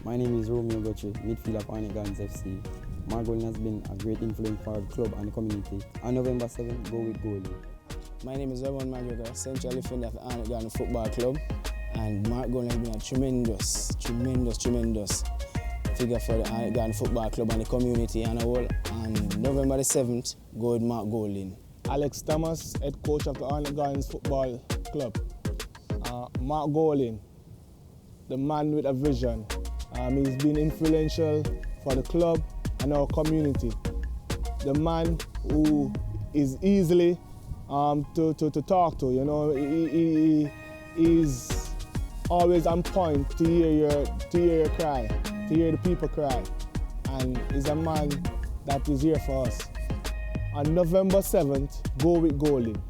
My name is Romeo Gotche, midfielder of Arnette Gardens FC. Mark Golding has been a great influence for the club and the community. On November 7th, go with Golding. My name is Raymond McGregor, central defender of Arnette Gardens Football Club, and Mark Golding has been a tremendous figure for the Arnette Gardens Football Club and the community and all. And November the 7th, go with Mark Golding. Alex Thomas, head coach of the Arnette Gardens Football Club. Mark Golding, the man with a vision. He's been influential for the club and our community. The man who is easily to talk to. You know, he is always on point to hear your cry, to hear the people cry, and he's a man that is here for us. On November 7th, go with Golding.